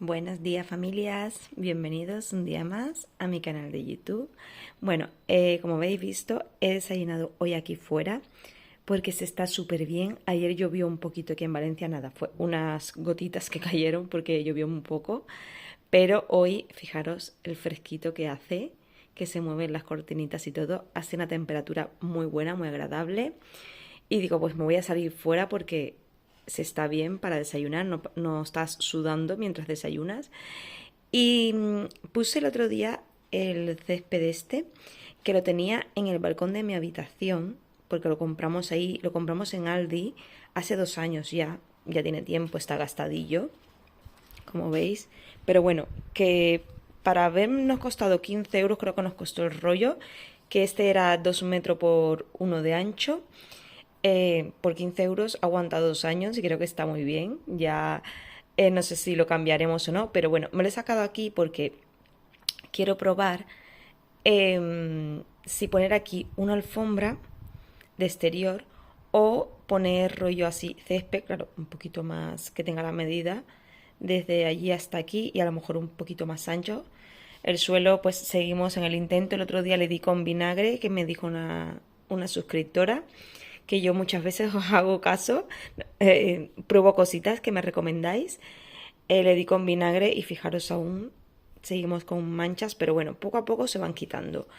Buenos días familias, bienvenidos un día más a mi canal de YouTube. Bueno, como habéis visto, he desayunado hoy aquí fuera porque se está súper bien. Ayer llovió un poquito aquí en Valencia, nada, fue unas gotitas que cayeron porque llovió un poco. Pero hoy, fijaros el fresquito que hace, que se mueven las cortinitas y todo, hace una temperatura muy buena, muy agradable. Y digo, pues me voy a salir fuera porque se está bien para desayunar, no estás sudando mientras desayunas. Y puse el otro día el césped este, que lo tenía en el balcón de mi habitación, porque lo compramos ahí, lo compramos en Aldi hace 2 años ya tiene tiempo, está gastadillo, como veis. Pero bueno, que para habernos costado 15 euros, creo que nos costó el rollo, que este era 2 metros por 1 de ancho. Por 15 euros aguanta 2 años y creo que está muy bien. Ya no sé si lo cambiaremos o no, pero bueno, me lo he sacado aquí porque quiero probar si poner aquí una alfombra de exterior o poner rollo así césped, claro, un poquito más que tenga la medida desde allí hasta aquí y a lo mejor un poquito más ancho. El suelo, pues seguimos en el intento. El otro día le di con vinagre, que me dijo una suscriptora, que yo muchas veces os hago caso, pruebo cositas que me recomendáis. Le di con vinagre y fijaros aún, seguimos con manchas, pero bueno, poco a poco se van quitando.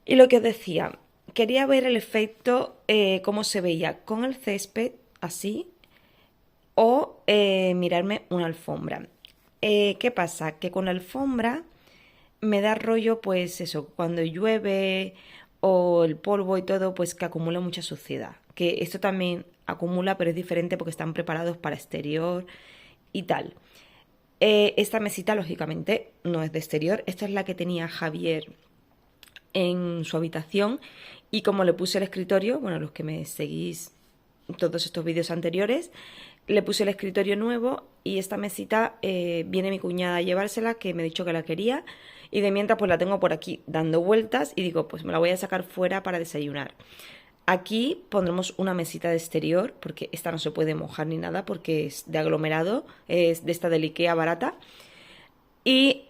Y lo que os decía, quería ver el efecto, cómo se veía con el césped así o mirarme una alfombra. ¿Qué pasa? Que con la alfombra me da rollo, pues eso, cuando llueve o el polvo y todo, pues que acumula mucha suciedad. Que esto también acumula, pero es diferente porque están preparados para exterior y tal. Esta mesita, lógicamente, no es de exterior. Esta es la que tenía Javier en su habitación. Y como le puse el escritorio, bueno, los que me seguís todos estos vídeos anteriores, le puse el escritorio nuevo y esta mesita viene mi cuñada a llevársela, que me ha dicho que la quería, y de mientras pues la tengo por aquí dando vueltas y digo, pues me la voy a sacar fuera para desayunar. Aquí pondremos una mesita de exterior, porque esta no se puede mojar ni nada porque es de aglomerado, es de esta del IKEA barata. Y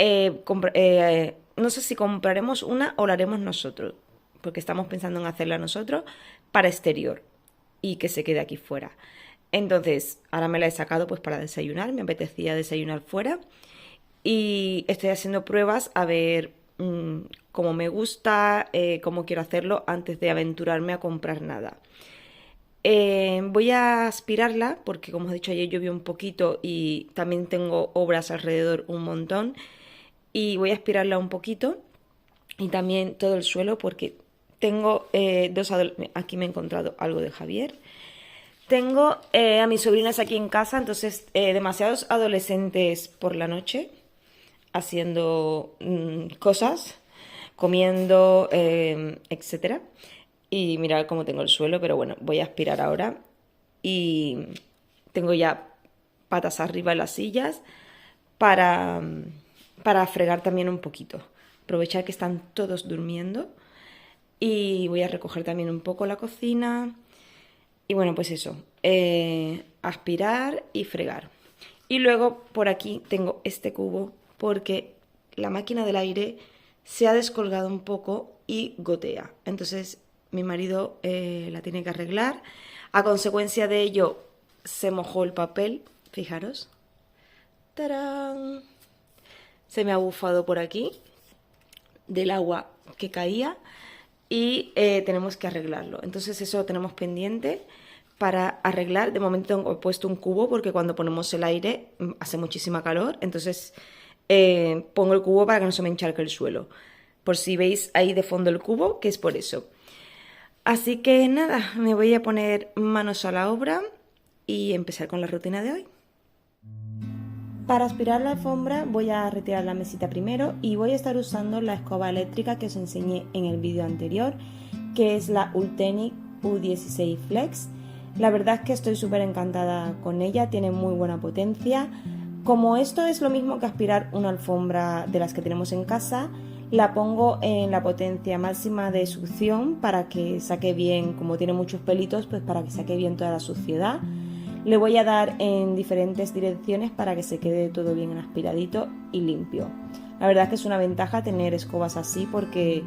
no sé si compraremos una o la haremos nosotros, porque estamos pensando en hacerla nosotros para exterior y que se quede aquí fuera. Entonces, ahora me la he sacado pues para desayunar, me apetecía desayunar fuera y estoy haciendo pruebas a ver cómo me gusta, cómo quiero hacerlo antes de aventurarme a comprar nada. Voy a aspirarla porque como os he dicho ayer llovió un poquito y también tengo obras alrededor un montón y voy a aspirarla un poquito y también todo el suelo porque tengo aquí me he encontrado algo de Javier. Tengo a mis sobrinas aquí en casa, entonces demasiados adolescentes por la noche haciendo cosas, comiendo, etcétera. Y mirad cómo tengo el suelo, pero bueno, voy a aspirar ahora. Y tengo ya patas arriba en las sillas para, para fregar también un poquito. Aprovechar que están todos durmiendo. Y voy a recoger también un poco la cocina. Y bueno, pues eso, aspirar y fregar. Y luego por aquí tengo este cubo porque la máquina del aire se ha descolgado un poco y gotea. Entonces mi marido la tiene que arreglar. A consecuencia de ello se mojó el papel, fijaros. ¡Tarán! Se me ha bufado por aquí del agua que caía y tenemos que arreglarlo. Entonces eso lo tenemos pendiente para arreglar. De momento he puesto un cubo porque cuando ponemos el aire hace muchísima calor, entonces pongo el cubo para que no se me encharque el suelo. Por si veis ahí de fondo el cubo, que es por eso. Así que nada, me voy a poner manos a la obra y empezar con la rutina de hoy. Para aspirar la alfombra voy a retirar la mesita primero y voy a estar usando la escoba eléctrica que os enseñé en el vídeo anterior, que es la Ultenic U16 Flex. La verdad es que estoy súper encantada con ella, tiene muy buena potencia. Como esto es lo mismo que aspirar una alfombra de las que tenemos en casa, la pongo en la potencia máxima de succión para que saque bien, como tiene muchos pelitos, pues para que saque bien toda la suciedad. Le voy a dar en diferentes direcciones para que se quede todo bien aspiradito y limpio. La verdad es que es una ventaja tener escobas así porque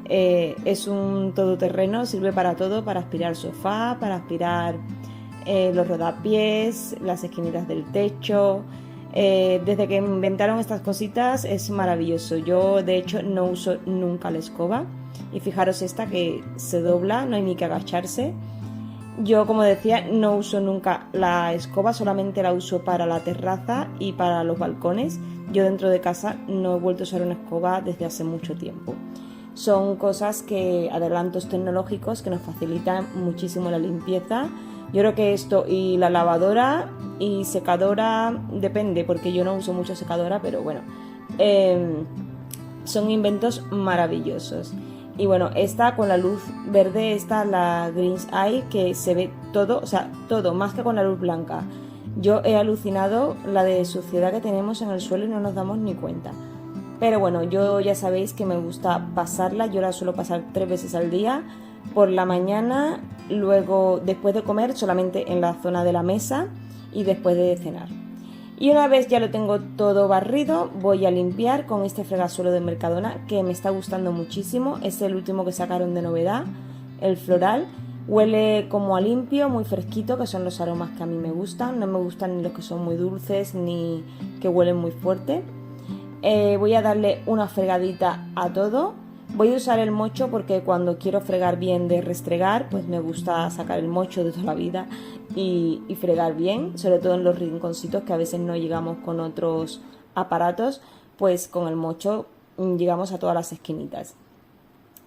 es un todoterreno, sirve para todo, para aspirar sofá, para aspirar los rodapiés, las esquinitas del techo. Desde que inventaron estas cositas es maravilloso. Yo de hecho no uso nunca la escoba y fijaros esta que se dobla, no hay ni que agacharse. Yo, como decía, no uso nunca la escoba, solamente la uso para la terraza y para los balcones. Yo dentro de casa no he vuelto a usar una escoba desde hace mucho tiempo. Son cosas que, adelantos tecnológicos que nos facilitan muchísimo la limpieza. Yo creo que esto y la lavadora y secadora, depende, porque yo no uso mucho secadora, pero bueno, son inventos maravillosos. Y bueno, esta con la luz verde, esta la Green's Eye, que se ve todo, o sea, todo, más que con la luz blanca. Yo he alucinado la de suciedad que tenemos en el suelo y no nos damos ni cuenta. Pero bueno, yo ya sabéis que me gusta pasarla, yo la suelo pasar 3 veces al día, por la mañana, luego después de comer solamente en la zona de la mesa y después de cenar. Y una vez ya lo tengo todo barrido, voy a limpiar con este fregasuelo de Mercadona que me está gustando muchísimo. Es el último que sacaron de novedad, el floral. Huele como a limpio, muy fresquito, que son los aromas que a mí me gustan. No me gustan ni los que son muy dulces ni que huelen muy fuerte. Voy a darle una fregadita a todo. Voy a usar el mocho porque cuando quiero fregar bien de restregar, pues me gusta sacar el mocho de toda la vida y fregar bien, sobre todo en los rinconcitos que a veces no llegamos con otros aparatos, pues con el mocho llegamos a todas las esquinitas.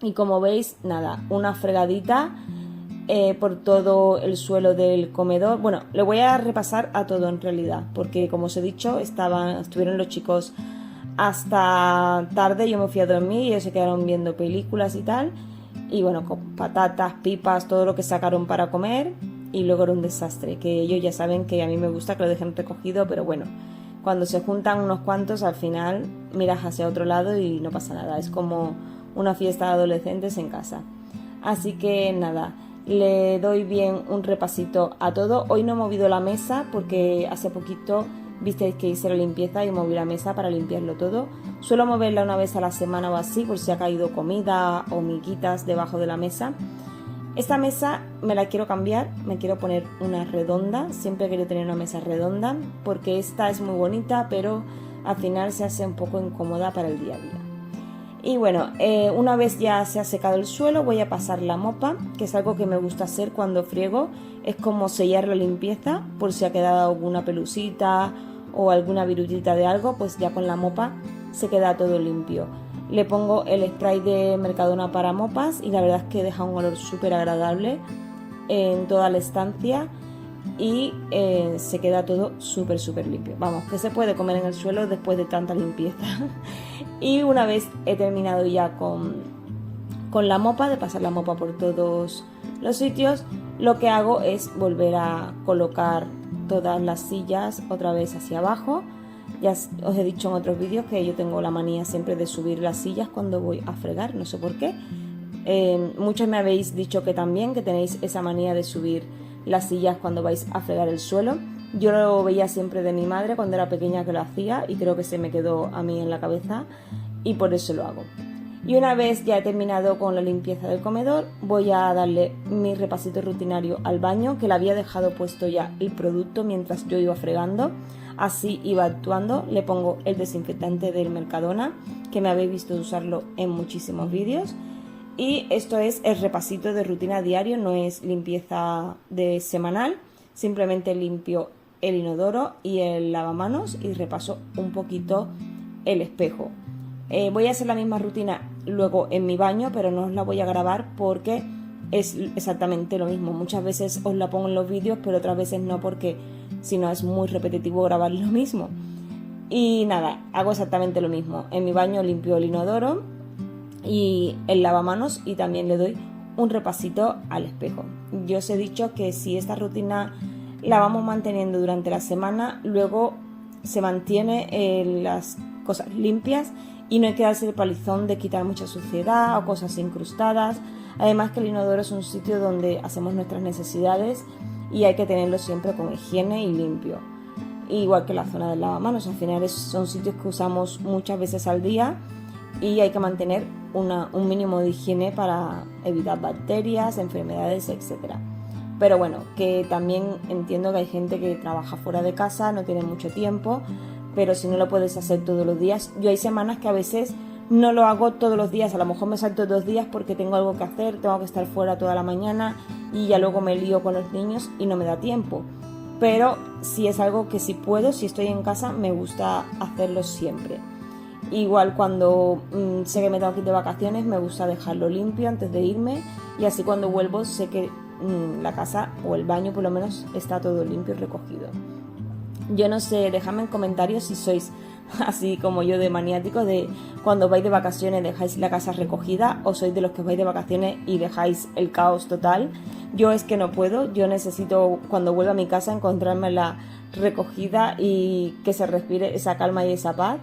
Y como veis, nada, una fregadita por todo el suelo del comedor. Bueno, le voy a repasar a todo en realidad, porque como os he dicho, estuvieron los chicos hasta tarde, yo me fui a dormir y ellos se quedaron viendo películas y tal, y bueno, con patatas, pipas, todo lo que sacaron para comer, y luego era un desastre, que ellos ya saben que a mí me gusta que lo dejen recogido, pero bueno, cuando se juntan unos cuantos al final miras hacia otro lado y no pasa nada, es como una fiesta de adolescentes en casa. Así que nada, le doy bien un repasito a todo. Hoy no he movido la mesa porque hace poquito visteis que hice la limpieza y moví la mesa para limpiarlo todo. Suelo moverla una vez a la semana o así, por si ha caído comida o miguitas debajo de la mesa. Esta mesa me la quiero cambiar, me quiero poner una redonda. Siempre quiero tener una mesa redonda porque esta es muy bonita, pero al final se hace un poco incómoda para el día a día. Y bueno, una vez ya se ha secado el suelo, voy a pasar la mopa, que es algo que me gusta hacer cuando friego. Es como sellar la limpieza, por si ha quedado alguna pelusita o alguna virutita de algo, pues ya con la mopa se queda todo limpio. Le pongo el spray de Mercadona para mopas y la verdad es que deja un olor súper agradable en toda la estancia y se queda todo súper limpio. Vamos, que se puede comer en el suelo después de tanta limpieza. Y una vez he terminado ya con la mopa, de pasar la mopa por todos los sitios, lo que hago es volver a colocar todas las sillas otra vez hacia abajo. Ya os he dicho en otros vídeos que yo tengo la manía siempre de subir las sillas cuando voy a fregar, no sé por qué. Muchos me habéis dicho que también, que tenéis esa manía de subir las sillas cuando vais a fregar el suelo. Yo lo veía siempre de mi madre cuando era pequeña que lo hacía y creo que se me quedó a mí en la cabeza y por eso lo hago. Y una vez ya he terminado con la limpieza del comedor, voy a darle mi repasito rutinario al baño, que le había dejado puesto ya el producto mientras yo iba fregando. Así iba actuando. Le pongo el desinfectante del Mercadona, que me habéis visto usarlo en muchísimos vídeos. Y esto es el repasito de rutina diario, no es limpieza de semanal. Simplemente limpio el inodoro y el lavamanos y repaso un poquito el espejo. Voy a hacer la misma rutina luego en mi baño, pero no os la voy a grabar porque es exactamente lo mismo. Muchas veces os la pongo en los vídeos, pero otras veces no, porque si no es muy repetitivo grabar lo mismo. Y nada, hago exactamente lo mismo. En mi baño limpio el inodoro y el lavamanos y también le doy un repasito al espejo. Yo os he dicho que si esta rutina la vamos manteniendo durante la semana, luego se mantiene las cosas limpias y no hay que darse el palizón de quitar mucha suciedad o cosas incrustadas. Además que el inodoro es un sitio donde hacemos nuestras necesidades y hay que tenerlo siempre con higiene y limpio. Igual que la zona del lavamanos, al final son sitios que usamos muchas veces al día y hay que mantener un mínimo de higiene para evitar bacterias, enfermedades, etcétera. Pero bueno, que también entiendo que hay gente que trabaja fuera de casa, no tiene mucho tiempo, pero si no lo puedes hacer todos los días, yo hay semanas que a veces no lo hago todos los días, a lo mejor me salto 2 días porque tengo algo que hacer, tengo que estar fuera toda la mañana y ya luego me lío con los niños y no me da tiempo. Pero si es algo que si puedo, si estoy en casa, me gusta hacerlo siempre. Igual cuando sé que me tengo que ir de vacaciones, me gusta dejarlo limpio antes de irme y así cuando vuelvo sé que la casa o el baño por lo menos está todo limpio y recogido. Yo no sé, dejadme en comentarios si sois así como yo de maniáticos de cuando vais de vacaciones dejáis la casa recogida o sois de los que vais de vacaciones y dejáis el caos total. Yo es que no puedo, yo necesito cuando vuelva a mi casa encontrármela recogida y que se respire esa calma y esa paz,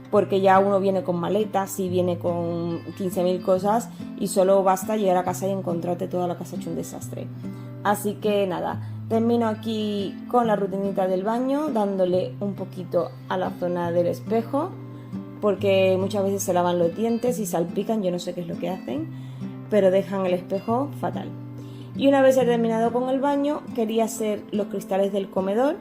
porque ya uno viene con maletas y viene con 15.000 cosas y solo basta llegar a casa y encontrarte toda la casa hecho un desastre. Así que nada, termino aquí con la rutinita del baño, dándole un poquito a la zona del espejo, porque muchas veces se lavan los dientes y salpican, yo no sé qué es lo que hacen, pero dejan el espejo fatal. Y una vez he terminado con el baño, quería hacer los cristales del comedor,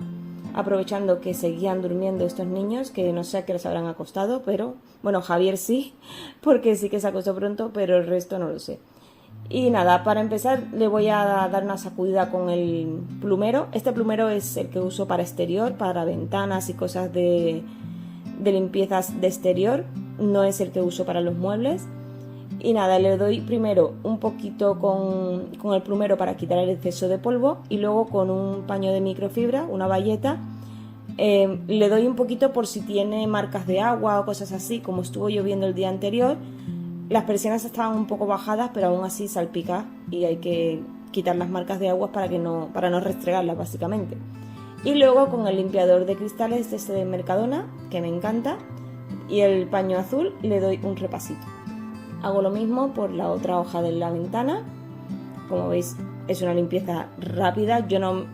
aprovechando que seguían durmiendo estos niños, que no sé a qué les habrán acostado, pero bueno, Javier sí, porque sí que se acostó pronto, pero el resto no lo sé. Y nada, para empezar le voy a dar una sacudida con el plumero. Este plumero es el que uso para exterior, para ventanas y cosas de limpiezas de exterior, no es el que uso para los muebles. Y nada, le doy primero un poquito con el plumero para quitar el exceso de polvo y luego con un paño de microfibra, una bayeta, le doy un poquito por si tiene marcas de agua o cosas así, como estuvo lloviendo el día anterior. Las persianas estaban un poco bajadas, pero aún así salpica y hay que quitar las marcas de agua para no restregarlas básicamente. Y luego con el limpiador de cristales de Mercadona, que me encanta, y el paño azul le doy un repasito. Hago lo mismo por la otra hoja de la ventana. Como veis, es una limpieza rápida. Yo no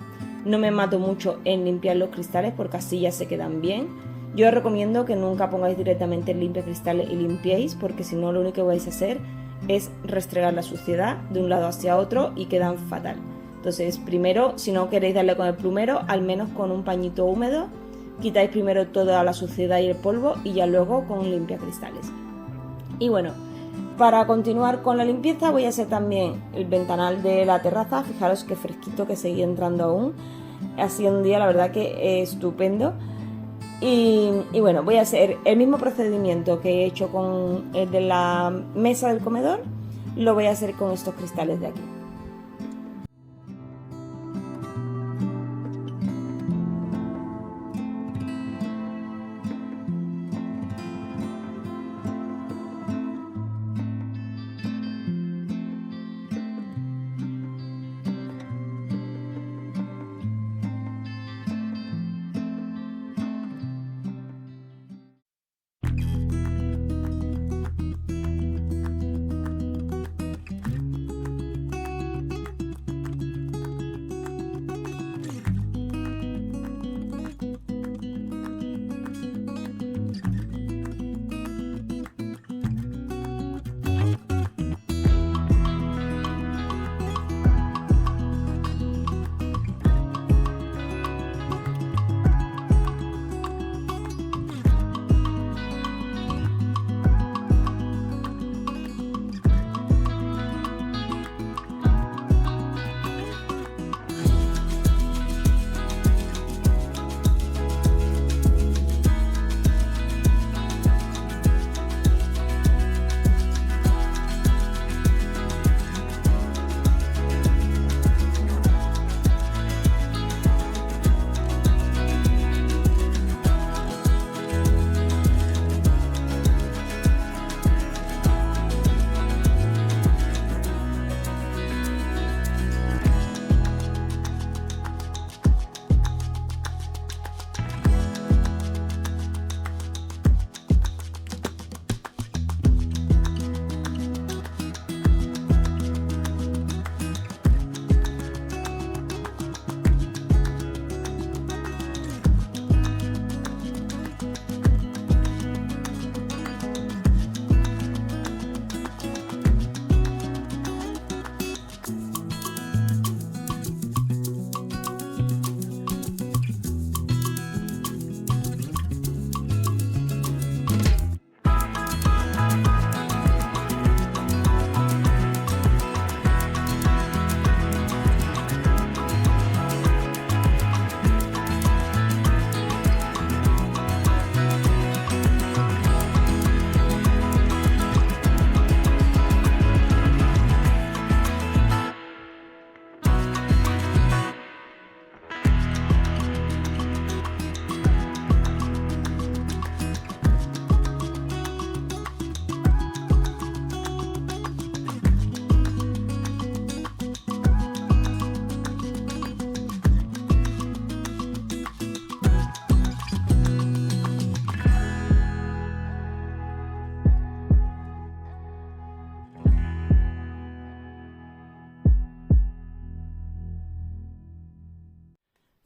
me mato mucho en limpiar los cristales porque así ya se quedan bien. Yo os recomiendo que nunca pongáis directamente el limpia cristales y limpiéis, porque si no lo único que vais a hacer es restregar la suciedad de un lado hacia otro y quedan fatal. Entonces primero, si no queréis darle con el plumero, al menos con un pañito húmedo, quitáis primero toda la suciedad y el polvo y ya luego con un limpia cristales. Y bueno, para continuar con la limpieza voy a hacer también el ventanal de la terraza. Fijaros qué fresquito que seguía entrando aún. Ha sido un día la verdad que estupendo. Y bueno, voy a hacer el mismo procedimiento que he hecho con el de la mesa del comedor, lo voy a hacer con estos cristales de aquí.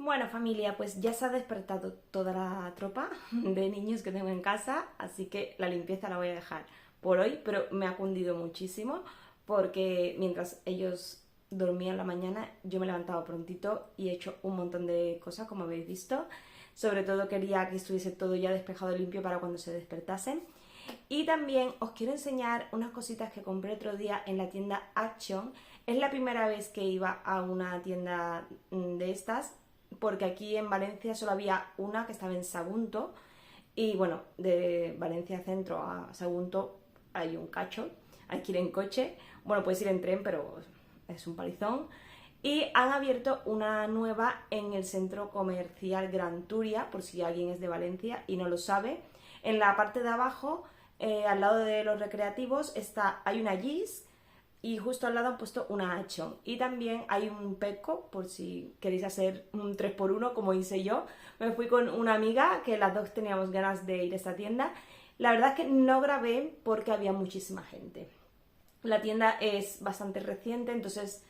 Bueno, familia, pues ya se ha despertado toda la tropa de niños que tengo en casa, así que la limpieza la voy a dejar por hoy, pero me ha cundido muchísimo porque mientras ellos dormían la mañana, yo me he levantado prontito y he hecho un montón de cosas, como habéis visto. Sobre todo quería que estuviese todo ya despejado y limpio para cuando se despertasen. Y también os quiero enseñar unas cositas que compré otro día en la tienda Action. Es la primera vez que iba a una tienda de estas, porque aquí en Valencia solo había una que estaba en Sagunto. Y bueno, de Valencia Centro a Sagunto hay un cacho, hay que ir en coche. Bueno, puedes ir en tren, pero es un palizón. Y han abierto una nueva en el centro comercial Gran Turia, por si alguien es de Valencia y no lo sabe. En la parte de abajo, al lado de los recreativos, hay una Gis y justo al lado han puesto una Action. Y también hay un Petco, por si queréis hacer un 3x1 como hice yo. Me fui con una amiga, que las dos teníamos ganas de ir a esta tienda. La verdad es que no grabé porque había muchísima gente. La tienda es bastante reciente, entonces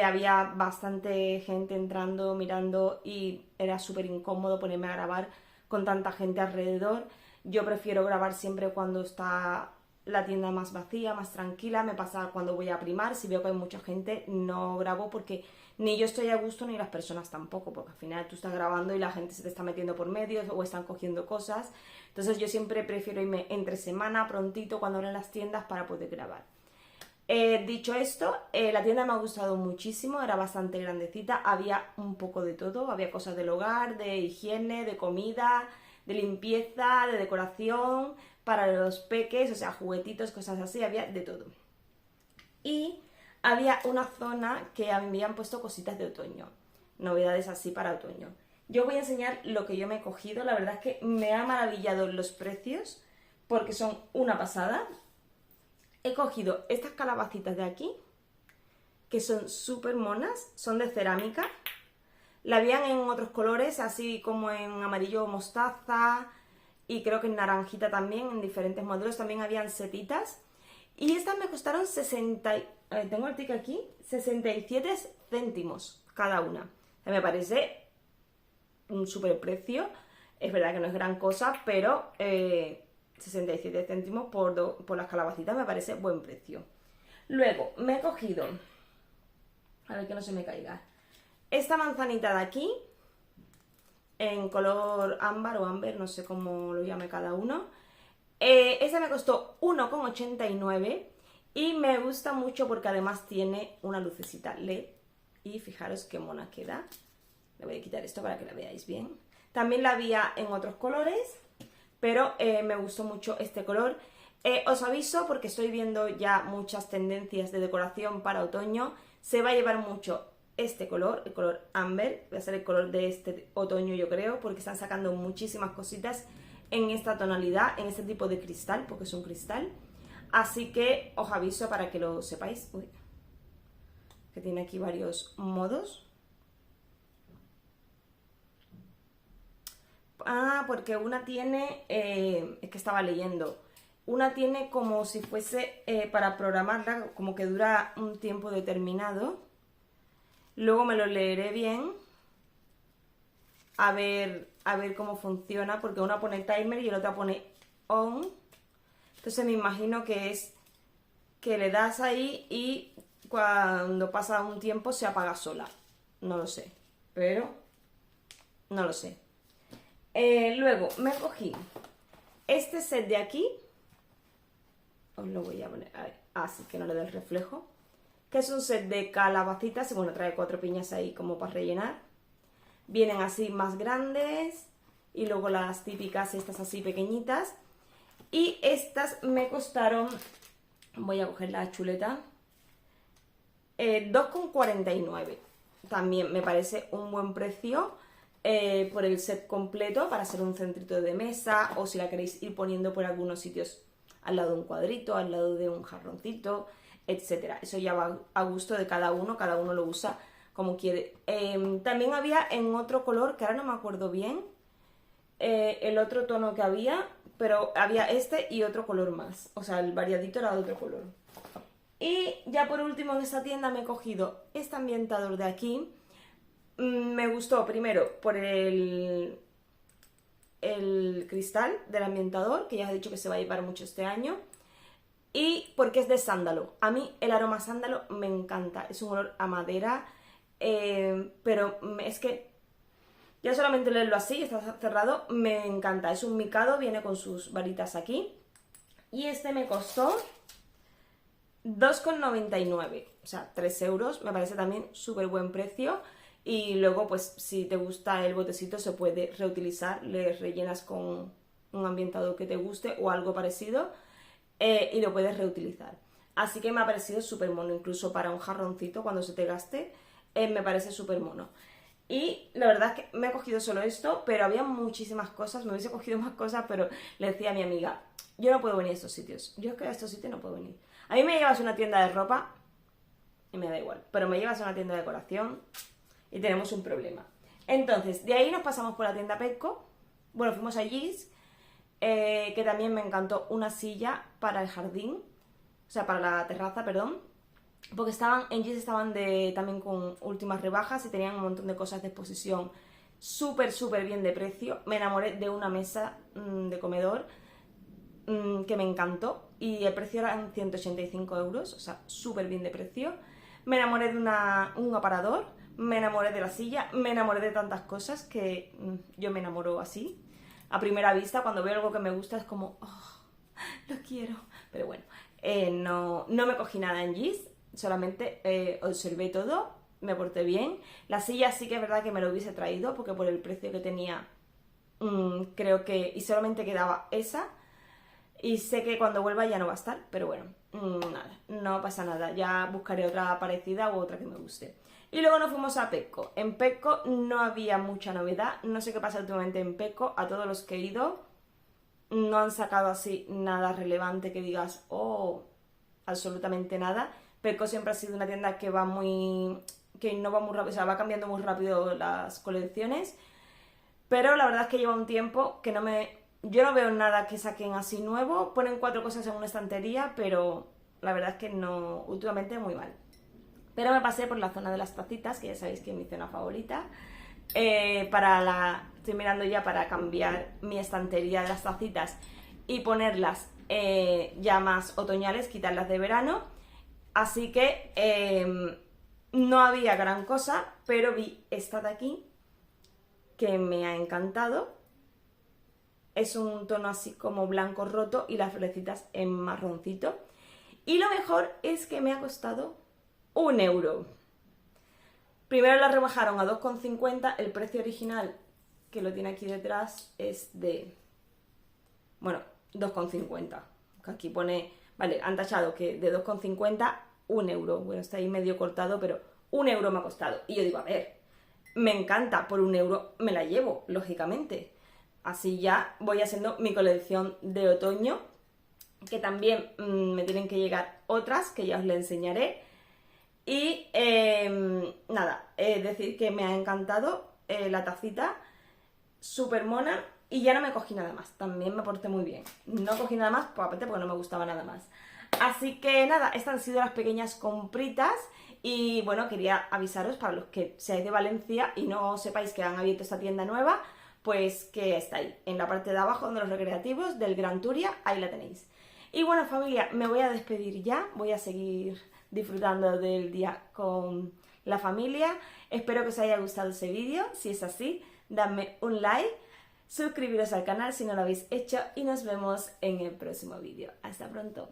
había bastante gente entrando, mirando y era súper incómodo ponerme a grabar con tanta gente alrededor. Yo prefiero grabar siempre cuando está la tienda más vacía, más tranquila. Me pasa cuando voy a primar, si veo que hay mucha gente no grabo porque ni yo estoy a gusto ni las personas tampoco, porque al final tú estás grabando y la gente se te está metiendo por medio o están cogiendo cosas. Entonces yo siempre prefiero irme entre semana, prontito, cuando abren las tiendas para poder grabar. Dicho esto, la tienda me ha gustado muchísimo, era bastante grandecita, había un poco de todo, había cosas del hogar, de higiene, de comida, de limpieza, de decoración, para los peques, o sea, juguetitos, cosas así, había de todo. Y había una zona que habían puesto cositas de otoño, novedades así para otoño. Yo voy a enseñar lo que yo me he cogido, la verdad es que me ha maravillado los precios, porque son una pasada. He cogido estas calabacitas de aquí, que son súper monas, son de cerámica. La habían en otros colores, así como en amarillo mostaza y creo que en naranjita también, en diferentes modelos. También habían setitas. Y estas me costaron tengo el ticket aquí, 67 céntimos cada una. O sea, me parece un súper precio. Es verdad que no es gran cosa, pero 67 céntimos por las calabacitas me parece buen precio. Luego me he cogido, a ver que no se me caiga, esta manzanita de aquí, en color ámbar o amber, no sé cómo lo llame cada uno. Esta me costó 1,89 y me gusta mucho porque además tiene una lucecita LED y fijaros qué mona queda. Le voy a quitar esto para que la veáis bien. También la había en otros colores, pero me gustó mucho este color. Os aviso porque estoy viendo ya muchas tendencias de decoración para otoño. Se va a llevar mucho este color, el color amber, va a ser el color de este otoño yo creo, porque están sacando muchísimas cositas en esta tonalidad, en este tipo de cristal, porque es un cristal. Así que os aviso para que lo sepáis. Uy, que tiene aquí varios modos. Ah, porque una tiene, es que estaba leyendo, una tiene como si fuese para programarla, como que dura un tiempo determinado. Luego me lo leeré bien, a ver cómo funciona, porque una pone timer y la otra pone on. Entonces me imagino que es que le das ahí y cuando pasa un tiempo se apaga sola. No lo sé, pero no lo sé. Luego me cogí este set de aquí, os lo voy a poner, así que no le dé el reflejo, que es un set de calabacitas y bueno, trae 4 piñas ahí como para rellenar. Vienen así más grandes y luego las típicas estas así pequeñitas. Y estas me costaron, voy a coger la chuleta, 2,49. También me parece un buen precio por el set completo para hacer un centrito de mesa o si la queréis ir poniendo por algunos sitios al lado de un cuadrito, al lado de un jarroncito, etcétera. Eso ya va a gusto de cada uno lo usa como quiere. También había en otro color, que ahora no me acuerdo bien, el otro tono que había, pero había este y otro color más. O sea, el variadito era de otro color. Y ya por último en esta tienda me he cogido este ambientador de aquí. Me gustó primero por el cristal del ambientador, que ya os he dicho que se va a llevar mucho este año. Y porque es de sándalo. A mí el aroma sándalo me encanta. Es un olor a madera. Pero es que ya solamente leerlo así, está cerrado, me encanta. Es un micado, viene con sus varitas aquí. Y este me costó 2,99. O sea, 3 euros. Me parece también súper buen precio. Y luego, pues, si te gusta el botecito, se puede reutilizar. Le rellenas con un ambientador que te guste o algo parecido. Y lo puedes reutilizar. Así que me ha parecido súper mono, incluso para un jarroncito cuando se te gaste, me parece súper mono. Y la verdad es que me he cogido solo esto, pero había muchísimas cosas, me hubiese cogido más cosas, pero le decía a mi amiga, yo no puedo venir a estos sitios, yo es que a estos sitios no puedo venir. A mí me llevas a una tienda de ropa y me da igual, pero me llevas a una tienda de decoración y tenemos un problema. Entonces, de ahí nos pasamos por la tienda Petco, bueno, fuimos a Gis, que también me encantó una silla para el jardín, o sea, para la terraza, perdón, porque en Gis estaban también con últimas rebajas y tenían un montón de cosas de exposición súper, súper bien de precio. Me enamoré de una mesa de comedor que me encantó y el precio eran 185 euros, o sea, súper bien de precio. Me enamoré de un aparador, me enamoré de la silla, me enamoré de tantas cosas que yo me enamoro así. A primera vista, cuando veo algo que me gusta es como, oh, lo quiero. Pero bueno, no me cogí nada en Gis, solamente observé todo, me porté bien. La silla sí que es verdad que me lo hubiese traído, porque por el precio que tenía, creo que... Y solamente quedaba esa. Y sé que cuando vuelva ya no va a estar, pero bueno, nada, no pasa nada. Ya buscaré otra parecida u otra que me guste. Y luego nos fuimos a Petco. En Petco no había mucha novedad. No sé qué pasa últimamente en Petco. A todos los que he ido no han sacado así nada relevante que digas, oh, absolutamente nada. Petco siempre ha sido una tienda que no va muy rápido, o sea, va cambiando muy rápido las colecciones. Pero la verdad es que lleva un tiempo que yo no veo nada que saquen así nuevo. Ponen 4 cosas en una estantería, pero la verdad es que no, últimamente muy mal. Pero me pasé por la zona de las tacitas, que ya sabéis que es mi zona favorita. Estoy mirando ya para cambiar mi estantería de las tacitas y ponerlas ya más otoñales, quitarlas de verano. Así que no había gran cosa, pero vi esta de aquí que me ha encantado. Es un tono así como blanco roto y las florecitas en marroncito. Y lo mejor es que me ha costado 1 euro. Primero la rebajaron a 2,50. El precio original, que lo tiene aquí detrás, es de... Bueno, 2,50. Que aquí pone... Vale, han tachado que de 2,50, 1 euro. Bueno, está ahí medio cortado, pero 1 euro me ha costado. Y yo digo, a ver, me encanta, por 1 euro me la llevo, lógicamente. Así ya voy haciendo mi colección de otoño, que también me tienen que llegar otras, que ya os le enseñaré. Y nada, decir que me ha encantado la tacita, súper mona, y ya no me cogí nada más, también me porté muy bien. No cogí nada más, pues aparte porque no me gustaba nada más. Así que nada, estas han sido las pequeñas compritas. Y bueno, quería avisaros para los que seáis de Valencia y no sepáis que han abierto esta tienda nueva, pues que está ahí, en la parte de abajo de los recreativos del Gran Turia, ahí la tenéis. Y bueno, familia, me voy a despedir ya, voy a seguir disfrutando del día con la familia. Espero que os haya gustado ese vídeo. Si es así, dadme un like, suscribiros al canal si no lo habéis hecho y nos vemos en el próximo vídeo. Hasta pronto.